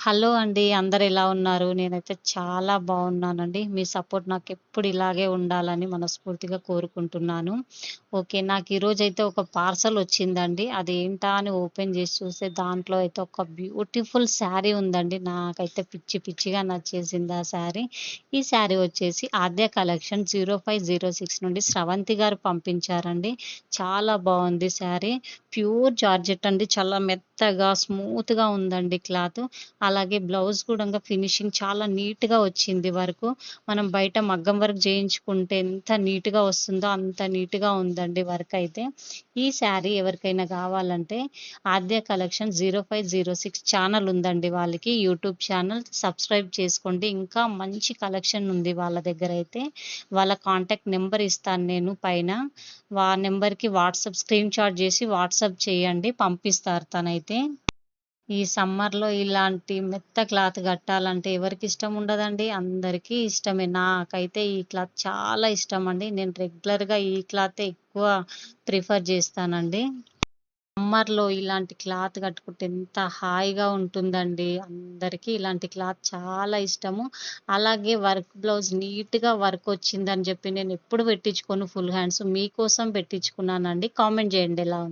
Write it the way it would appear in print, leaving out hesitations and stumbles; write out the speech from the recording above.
Hello అండి. అందరూ ఎలా ఉన్నారు? నేనైతే చాలా బావున్నానండి. మీ సపోర్ట్ నాకెప్పుడు ఇలాగే ఉండాలని మనస్ఫూర్తిగా కోరుకుంటున్నాను. ఓకే. నాకు ఈరోజైతే ఒక పార్సల్ వచ్చిందండి. అదేంటా అని ఓపెన్ చేసి చూస్తే దాంట్లో అయితే ఒక బ్యూటిఫుల్ శారీ ఉందండి. నాకైతే పిచ్చి పిచ్చిగా నచ్చేసింది ఆ శారీ. ఈ శారీ వచ్చేసి ఆద్య కలెక్షన్ 0506 నుండి స్రవంతి గారు పంపించారండి. చాలా బావుంది శారీ. ప్యూర్ జార్జెట్ అండి. చాలా మెత్తగా, స్మూత్‌గా ఉందండి క్లాత్. అలాగే బ్లౌజ్ కూడంగా ఫినిషింగ్ చాలా నీట్‌గా వచ్చింది వర్కు. మనం బయట మగ్గం వర్క్ చేయించుకుంటే ఎంత నీట్‌గా వస్తుందో అంత నీట్‌గా ఉందండి వర్కయితే. ఈ శారీ ఎవరికైనా కావాలంటే ఆద్య కలెక్షన్ 0506 ఛానల్ ఉందండి వాళ్ళకి. యూట్యూబ్ ఛానల్ సబ్స్క్రైబ్ చేసుకోండి. ఇంకా మంచి కలెక్షన్ ఉంది వాళ్ళ దగ్గరైతే. వాళ్ళ కాంటాక్ట్ నెంబర్ ఇస్తాను నేను పైన. నెంబర్‌కి స్క్రీన్ షాట్ చేసి వాట్సాప్ చేయండి. పంపిస్తారు తనైతే. ఈ సమ్మర్‌లో ఇలాంటి మెత్త క్లాత్ కట్టాలంటే ఎవరికిష్టం ఉండదండి? అందరికీ ఇష్టమే. నాకైతే ఈ క్లాత్ చాలా ఇష్టమండి. నేను రెగ్యులర్‌గా ఈ క్లాతే ఎక్కువ ప్రిఫర్ చేస్తానండి. సమ్మర్‌లో ఇలాంటి క్లాత్ కట్టుకుంటే ఎంత హాయిగా ఉంటుందండి. అందరికీ ఇలాంటి క్లాత్ చాలా ఇష్టము. అలాగే వర్క్ బ్లౌజ్ నీట్‌గా వర్క్ వచ్చిందని చెప్పి నేనెప్పుడు పెట్టించుకోను ఫుల్ హ్యాండ్స్. మీకోసం పెట్టించుకున్నానండి. కామెంట్ చేయండి ఎలా ఉందో?